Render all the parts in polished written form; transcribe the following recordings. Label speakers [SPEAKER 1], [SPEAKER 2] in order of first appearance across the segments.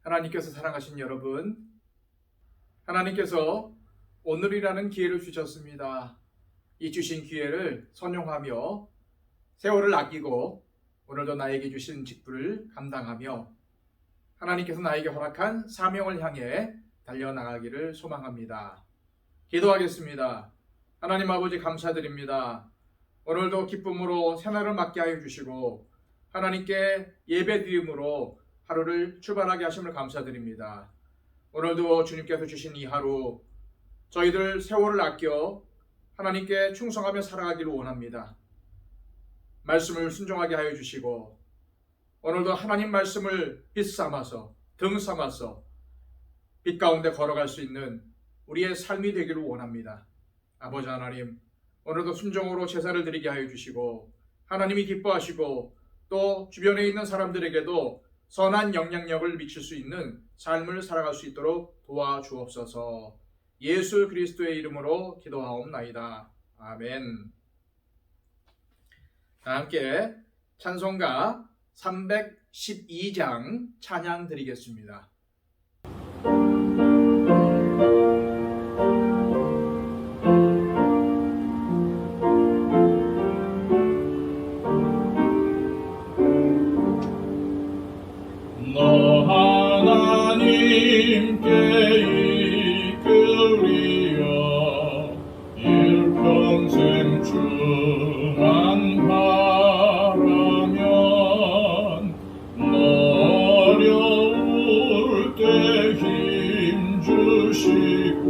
[SPEAKER 1] 하나님께서 사랑하신 여러분, 하나님께서 오늘이라는 기회를 주셨습니다. 이 주신 기회를 선용하며 세월을 아끼고 오늘도 나에게 주신 직분을 감당하며 하나님께서 나에게 허락한 사명을 향해 달려나가기를 소망합니다. 기도하겠습니다. 하나님 아버지 감사드립니다. 오늘도 기쁨으로 새날을 맞게 하여 주시고 하나님께 예배드림으로 하루를 출발하게 하심을 감사드립니다. 오늘도 주님께서 주신 이 하루 저희들 세월을 아껴 하나님께 충성하며 살아가기를 원합니다. 말씀을 순종하게 하여 주시고 오늘도 하나님 말씀을 빛 삼아서 등 삼아서 빛 가운데 걸어갈 수 있는 우리의 삶이 되기를 원합니다. 아버지 하나님, 오늘도 순종으로 제사를 드리게 하여 주시고 하나님이 기뻐하시고 또 주변에 있는 사람들에게도 선한 영향력을 미칠 수 있는 삶을 살아갈 수 있도록 도와주옵소서. 예수 그리스도의 이름으로 기도하옵나이다. 아멘. 다 함께 찬송가 312장 찬양 드리겠습니다.
[SPEAKER 2] 너 하나님께 이끌리어 일평생 주만 바라면 너 어려울 때 힘 주시고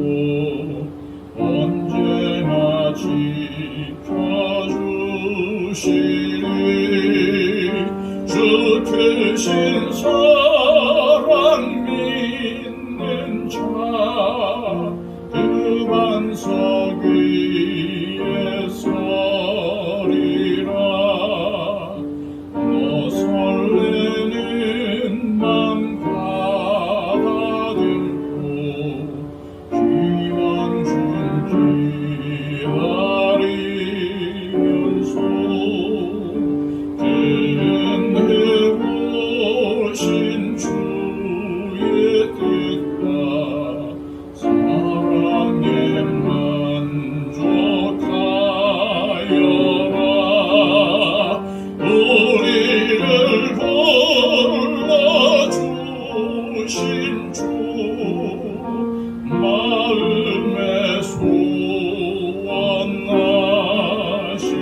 [SPEAKER 2] 언제나 지켜주시리. 주 크신 사랑 믿는 자 그 반석 위에 서리라. 너 설레는 맘 가다듬고 희망 중 기다리면서 오신 주의 뜻과 사랑에 만족하여라. 우리를 불러주신 주 마음에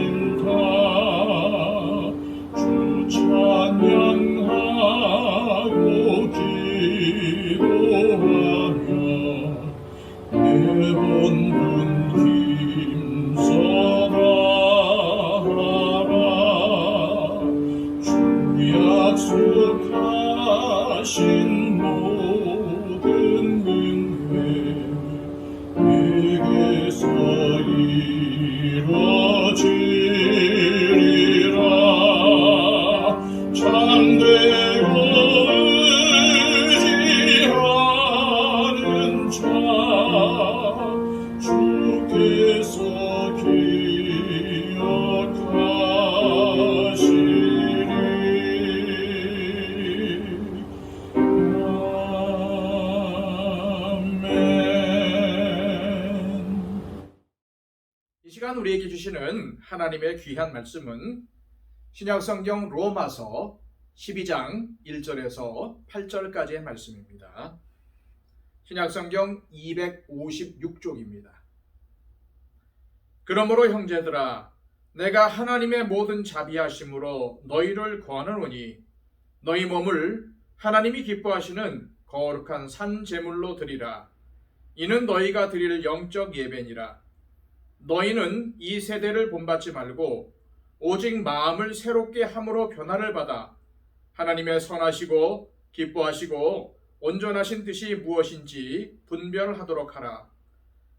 [SPEAKER 2] 소원하신다. 주 찬양하고 기도하며 내 본분 힘써라. 주 약속하신 모든 은혜 내게서 이루어지리라. 참되고 의지하는 자 주께서 기억하시리. 아멘.
[SPEAKER 1] 이 시간 우리에게 주시는 하나님의 귀한 말씀은 신약성경 로마서 12장 1절에서 8절까지의 말씀입니다. 신약성경 256쪽입니다. 그러므로 형제들아, 내가 하나님의 모든 자비하심으로 너희를 권하노니 너희 몸을 하나님이 기뻐하시는 거룩한 산 제물로 드리라. 이는 너희가 드릴 영적 예배니라. 너희는 이 세대를 본받지 말고 오직 마음을 새롭게 함으로 변화를 받아 하나님의 선하시고 기뻐하시고 온전하신 뜻이 무엇인지 분별하도록 하라.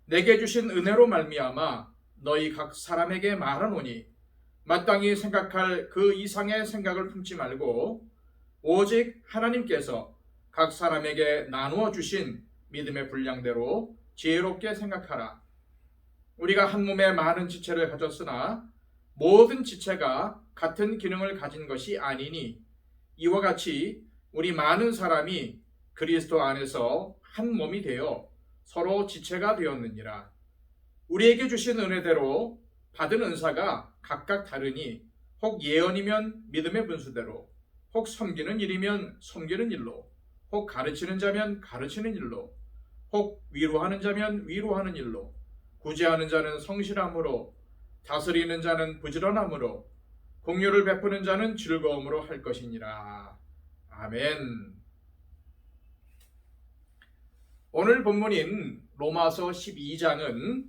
[SPEAKER 1] 내게 주신 은혜로 말미암아 너희 각 사람에게 말하노니 마땅히 생각할 그 이상의 생각을 품지 말고 오직 하나님께서 각 사람에게 나누어 주신 믿음의 분량대로 지혜롭게 생각하라. 우리가 한 몸에 많은 지체를 가졌으나 모든 지체가 같은 기능을 가진 것이 아니니 이와 같이 우리 많은 사람이 그리스도 안에서 한 몸이 되어 서로 지체가 되었느니라. 우리에게 주신 은혜대로 받은 은사가 각각 다르니 혹 예언이면 믿음의 분수대로, 혹 섬기는 일이면 섬기는 일로, 혹 가르치는 자면 가르치는 일로, 혹 위로하는 자면 위로하는 일로, 구제하는 자는 성실함으로, 다스리는 자는 부지런함으로, 공유를 베푸는 자는 즐거움으로 할 것이니라. 아멘. 오늘 본문인 로마서 12장은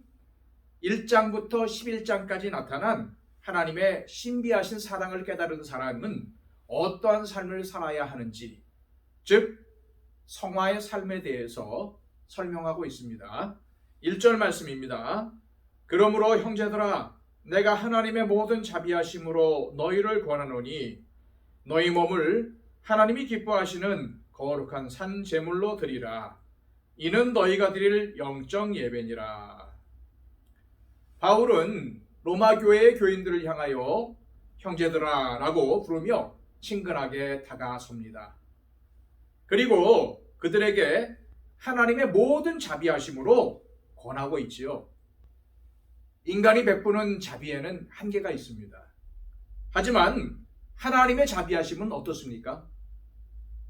[SPEAKER 1] 1장부터 11장까지 나타난 하나님의 신비하신 사랑을 깨달은 사람은 어떠한 삶을 살아야 하는지, 즉 성화의 삶에 대해서 설명하고 있습니다. 1절 말씀입니다. 그러므로 형제들아, 내가 하나님의 모든 자비하심으로 너희를 권하노니 너희 몸을 하나님이 기뻐하시는 거룩한 산 제물로 드리라. 이는 너희가 드릴 영적 예배니라. 바울은 로마 교회의 교인들을 향하여 형제들아 라고 부르며 친근하게 다가섭니다. 그리고 그들에게 하나님의 모든 자비하심으로 권하고 있지요. 인간이 베푸는 자비에는 한계가 있습니다. 하지만 하나님의 자비하심은 어떻습니까?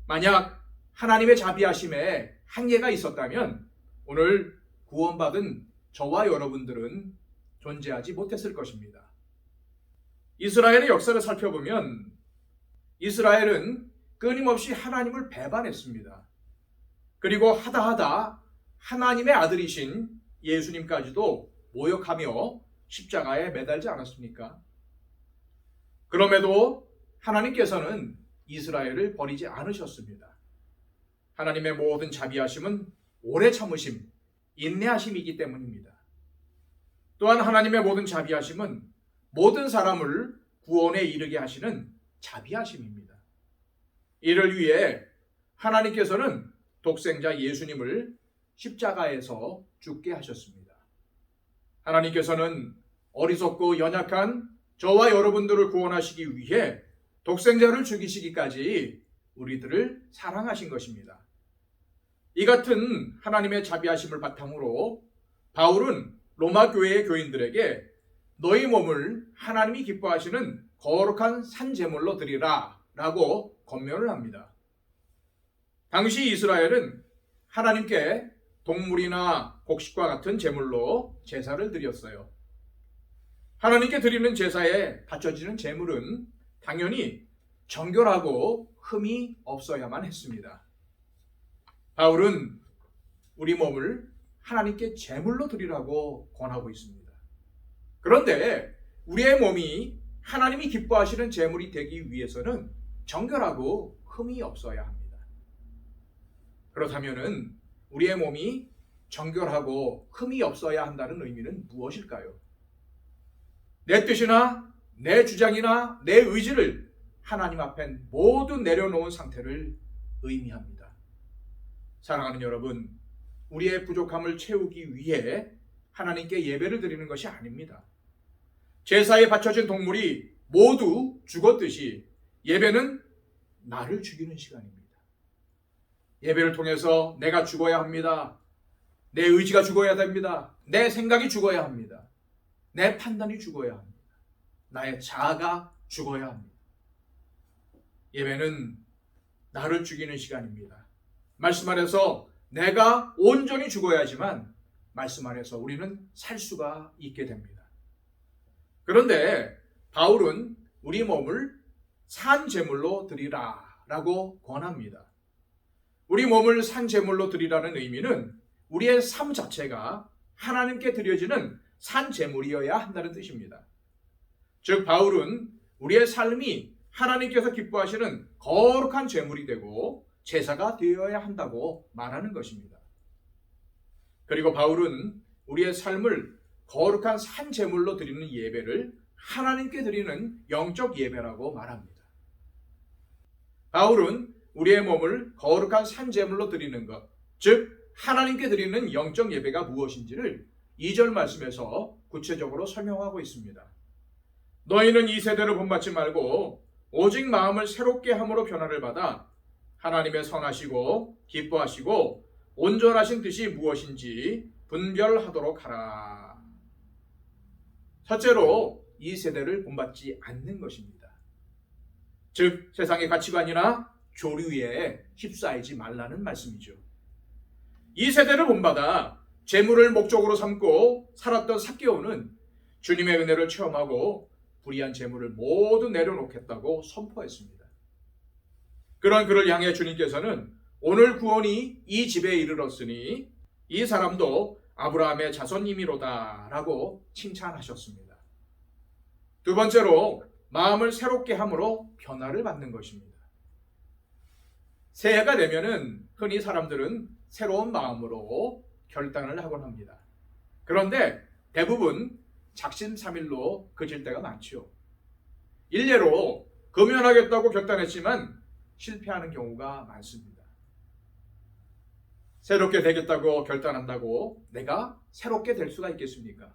[SPEAKER 1] 만약 하나님의 자비하심에 한계가 있었다면 오늘 구원받은 저와 여러분들은 존재하지 못했을 것입니다. 이스라엘의 역사를 살펴보면 이스라엘은 끊임없이 하나님을 배반했습니다. 그리고 하다하다 하나님의 아들이신 예수님까지도 모욕하며 십자가에 매달지 않았습니까? 그럼에도 하나님께서는 이스라엘을 버리지 않으셨습니다. 하나님의 모든 자비하심은 오래 참으심, 인내하심이기 때문입니다. 또한 하나님의 모든 자비하심은 모든 사람을 구원에 이르게 하시는 자비하심입니다. 이를 위해 하나님께서는 독생자 예수님을 십자가에서 죽게 하셨습니다. 하나님께서는 어리석고 연약한 저와 여러분들을 구원하시기 위해 독생자를 죽이시기까지 우리들을 사랑하신 것입니다. 이 같은 하나님의 자비하심을 바탕으로 바울은 로마 교회의 교인들에게 너희 몸을 하나님이 기뻐하시는 거룩한 산제물로 드리라 라고 권면을 합니다. 당시 이스라엘은 하나님께 동물이나 곡식과 같은 제물로 제사를 드렸어요. 하나님께 드리는 제사에 바쳐지는 제물은 당연히 정결하고 흠이 없어야만 했습니다. 바울은 우리 몸을 하나님께 제물로 드리라고 권하고 있습니다. 그런데 우리의 몸이 하나님이 기뻐하시는 제물이 되기 위해서는 정결하고 흠이 없어야 합니다. 그렇다면 우리의 몸이 정결하고 흠이 없어야 한다는 의미는 무엇일까요? 내 뜻이나 내 주장이나 내 의지를 하나님 앞엔 모두 내려놓은 상태를 의미합니다. 사랑하는 여러분, 우리의 부족함을 채우기 위해 하나님께 예배를 드리는 것이 아닙니다. 제사에 바쳐진 동물이 모두 죽었듯이 예배는 나를 죽이는 시간입니다. 예배를 통해서 내가 죽어야 합니다. 내 의지가 죽어야 됩니다. 내 생각이 죽어야 합니다. 내 판단이 죽어야 합니다. 나의 자아가 죽어야 합니다. 예배는 나를 죽이는 시간입니다. 말씀 안에서 내가 온전히 죽어야지만 말씀 안에서 우리는 살 수가 있게 됩니다. 그런데 바울은 우리 몸을 산제물로 드리라 라고 권합니다. 우리 몸을 산제물로 드리라는 의미는 우리의 삶 자체가 하나님께 드려지는 산제물이어야 한다는 뜻입니다. 즉 바울은 우리의 삶이 하나님께서 기뻐하시는 거룩한 제물이 되고 제사가 되어야 한다고 말하는 것입니다. 그리고 바울은 우리의 삶을 거룩한 산제물로 드리는 예배를 하나님께 드리는 영적 예배라고 말합니다. 바울은 우리의 몸을 거룩한 산제물로 드리는 것, 즉 하나님께 드리는 영적 예배가 무엇인지를 2절 말씀에서 구체적으로 설명하고 있습니다. 너희는 이 세대를 본받지 말고 오직 마음을 새롭게 함으로 변화를 받아 하나님의 선하시고 기뻐하시고 온전하신 뜻이 무엇인지 분별하도록 하라. 첫째로 이 세대를 본받지 않는 것입니다. 즉 세상의 가치관이나 조류에 휩싸이지 말라는 말씀이죠. 이 세대를 본받아 재물을 목적으로 삼고 살았던 삭개오는 주님의 은혜를 체험하고 불의한 재물을 모두 내려놓겠다고 선포했습니다. 그런 그를 향해 주님께서는 오늘 구원이 이 집에 이르렀으니 이 사람도 아브라함의 자손임이로다 라고 칭찬하셨습니다. 두 번째로 마음을 새롭게 함으로 변화를 받는 것입니다. 새해가 되면은 흔히 사람들은 새로운 마음으로 결단을 하곤 합니다. 그런데 대부분 작심삼일로 그칠 때가 많죠. 일례로 금연하겠다고 결단했지만 실패하는 경우가 많습니다. 새롭게 되겠다고 결단한다고 내가 새롭게 될 수가 있겠습니까?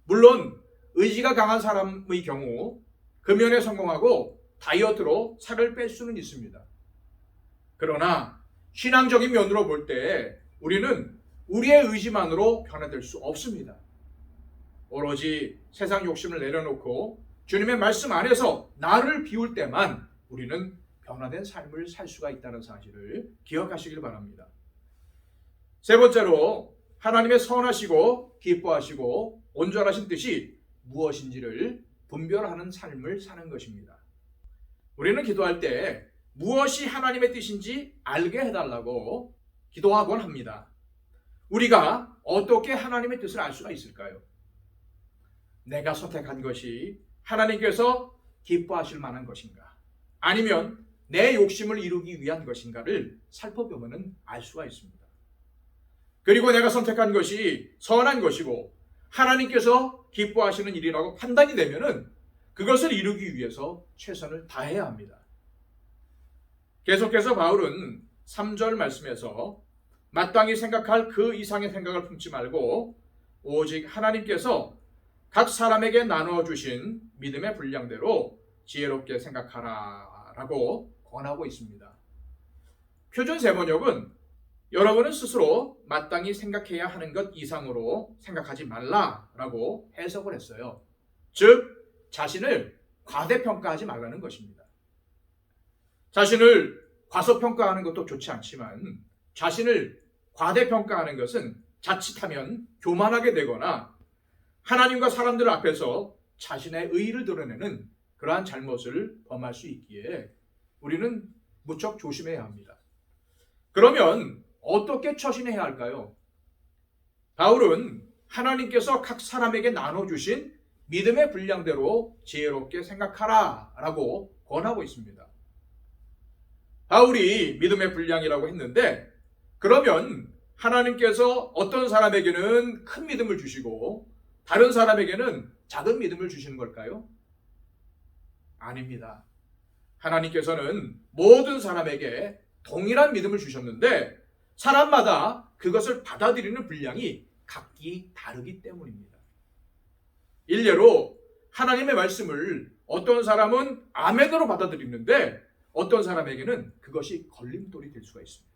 [SPEAKER 1] 물론 의지가 강한 사람의 경우 금연에 성공하고 다이어트로 살을 뺄 수는 있습니다. 그러나 신앙적인 면으로 볼 때 우리는 우리의 의지만으로 변화될 수 없습니다. 오로지 세상 욕심을 내려놓고 주님의 말씀 안에서 나를 비울 때만 우리는 변화된 삶을 살 수가 있다는 사실을 기억하시길 바랍니다. 세 번째로 하나님의 선하시고 기뻐하시고 온전하신 뜻이 무엇인지를 분별하는 삶을 사는 것입니다. 우리는 기도할 때 무엇이 하나님의 뜻인지 알게 해달라고 기도하곤 합니다. 우리가 어떻게 하나님의 뜻을 알 수가 있을까요? 내가 선택한 것이 하나님께서 기뻐하실 만한 것인가? 아니면 내 욕심을 이루기 위한 것인가를 살펴보면 알 수가 있습니다. 그리고 내가 선택한 것이 선한 것이고 하나님께서 기뻐하시는 일이라고 판단이 되면은 그것을 이루기 위해서 최선을 다해야 합니다. 계속해서 바울은 3절 말씀에서 마땅히 생각할 그 이상의 생각을 품지 말고 오직 하나님께서 각 사람에게 나누어 주신 믿음의 분량대로 지혜롭게 생각하라 라고 권하고 있습니다. 표준 세번역은 여러분은 스스로 마땅히 생각해야 하는 것 이상으로 생각하지 말라라고 해석을 했어요. 즉 자신을 과대평가하지 말라는 것입니다. 자신을 과소평가하는 것도 좋지 않지만 자신을 과대평가하는 것은 자칫하면 교만하게 되거나 하나님과 사람들 앞에서 자신의 의의를 드러내는 그러한 잘못을 범할 수 있기에 우리는 무척 조심해야 합니다. 그러면 어떻게 처신해야 할까요? 바울은 하나님께서 각 사람에게 나눠주신 믿음의 분량대로 지혜롭게 생각하라 라고 권하고 있습니다. 바울이 믿음의 분량이라고 했는데 그러면 하나님께서 어떤 사람에게는 큰 믿음을 주시고 다른 사람에게는 작은 믿음을 주시는 걸까요? 아닙니다. 하나님께서는 모든 사람에게 동일한 믿음을 주셨는데 사람마다 그것을 받아들이는 분량이 각기 다르기 때문입니다. 일례로 하나님의 말씀을 어떤 사람은 아멘으로 받아들이는데 어떤 사람에게는 그것이 걸림돌이 될 수가 있습니다.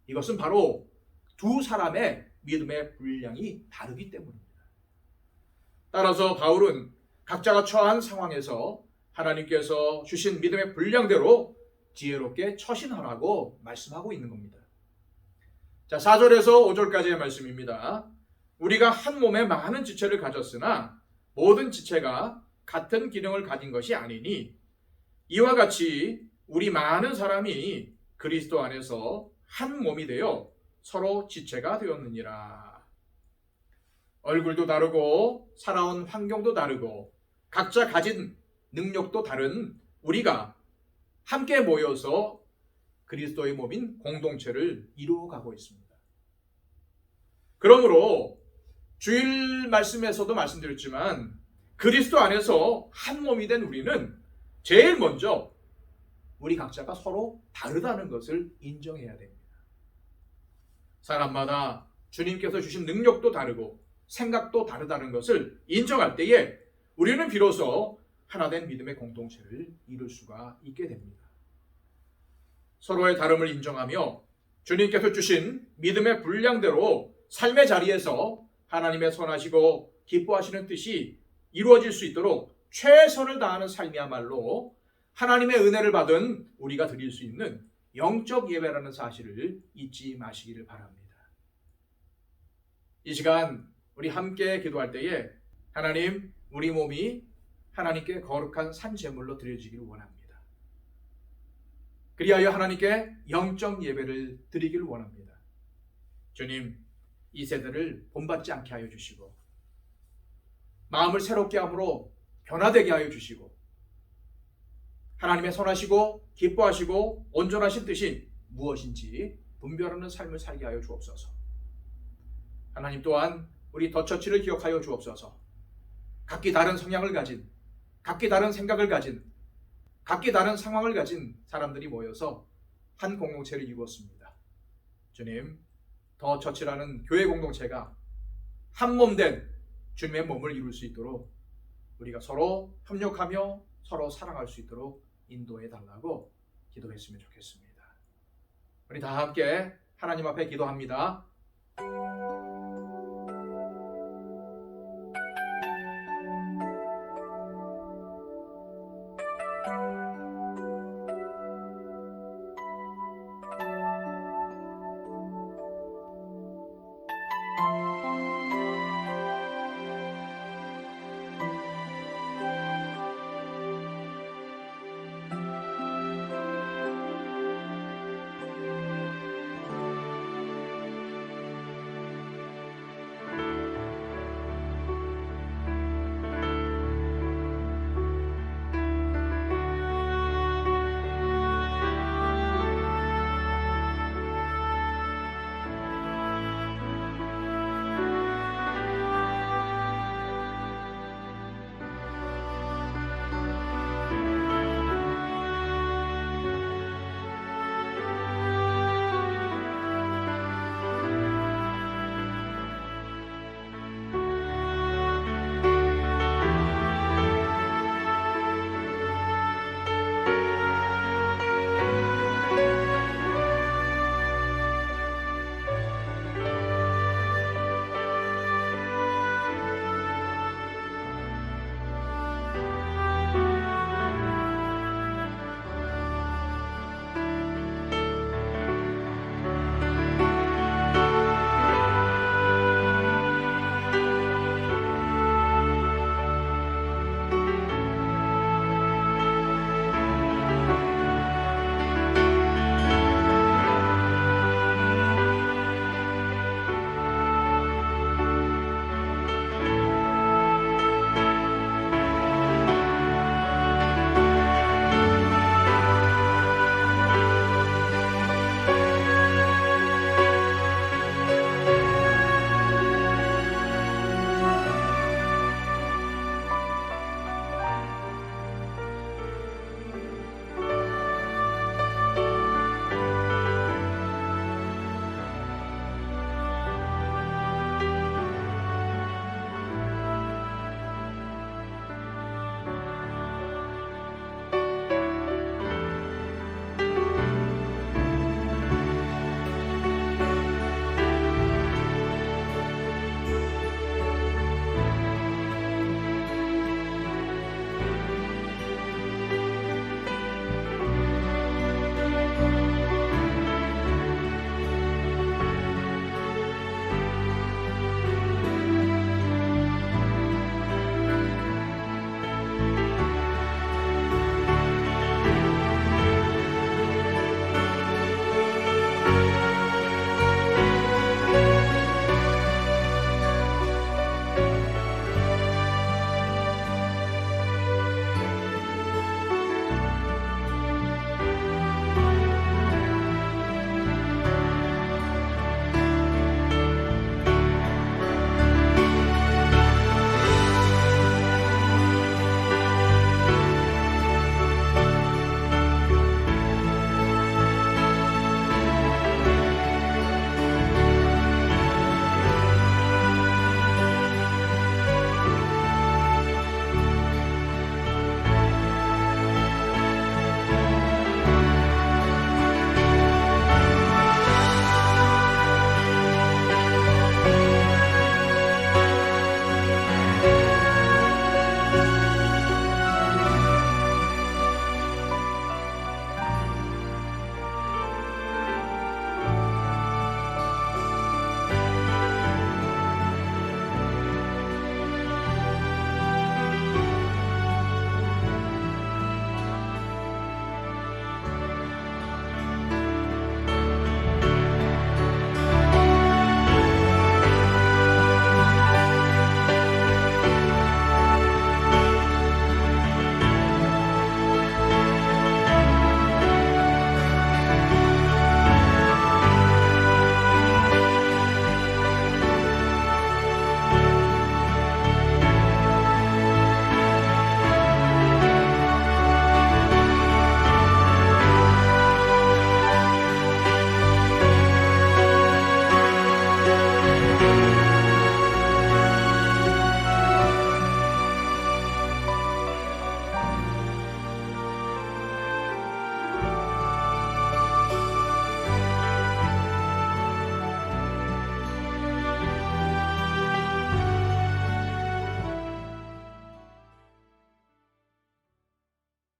[SPEAKER 1] 이것은 바로 두 사람의 믿음의 분량이 다르기 때문입니다. 따라서 바울은 각자가 처한 상황에서 하나님께서 주신 믿음의 분량대로 지혜롭게 처신하라고 말씀하고 있는 겁니다. 자, 4절에서 5절까지의 말씀입니다. 우리가 한 몸에 많은 지체를 가졌으나 모든 지체가 같은 기능을 가진 것이 아니니 이와 같이 우리 많은 사람이 그리스도 안에서 한 몸이 되어 서로 지체가 되었느니라. 얼굴도 다르고 살아온 환경도 다르고 각자 가진 능력도 다른 우리가 함께 모여서 그리스도의 몸인 공동체를 이루어가고 있습니다. 그러므로 주일 말씀에서도 말씀드렸지만 그리스도 안에서 한 몸이 된 우리는 제일 먼저 우리 각자가 서로 다르다는 것을 인정해야 됩니다. 사람마다 주님께서 주신 능력도 다르고 생각도 다르다는 것을 인정할 때에 우리는 비로소 하나된 믿음의 공동체를 이룰 수가 있게 됩니다. 서로의 다름을 인정하며 주님께서 주신 믿음의 분량대로 삶의 자리에서 하나님의 선하시고 기뻐하시는 뜻이 이루어질 수 있도록 최선을 다하는 삶이야말로 하나님의 은혜를 받은 우리가 드릴 수 있는 영적 예배라는 사실을 잊지 마시기를 바랍니다. 이 시간 우리 함께 기도할 때에 하나님, 우리 몸이 하나님께 거룩한 산제물로 드려지기를 원합니다. 그리하여 하나님께 영적 예배를 드리기를 원합니다. 주님, 이 세대를 본받지 않게 하여 주시고 마음을 새롭게 함으로 변화되게 하여 주시고 하나님의 선하시고 기뻐하시고 온전하신 뜻이 무엇인지 분별하는 삶을 살게 하여 주옵소서. 하나님 또한 우리 더처치를 기억하여 주옵소서. 각기 다른 성향을 가진, 각기 다른 생각을 가진, 각기 다른 상황을 가진 사람들이 모여서 한 공동체를 이루었습니다. 주님, 더처치라는 교회 공동체가 한 몸 된 주님의 몸을 이룰 수 있도록 우리가 서로 협력하며 서로 사랑할 수 있도록 인도해 달라고 기도했으면 좋겠습니다. 우리 다 함께 하나님 앞에 기도합니다.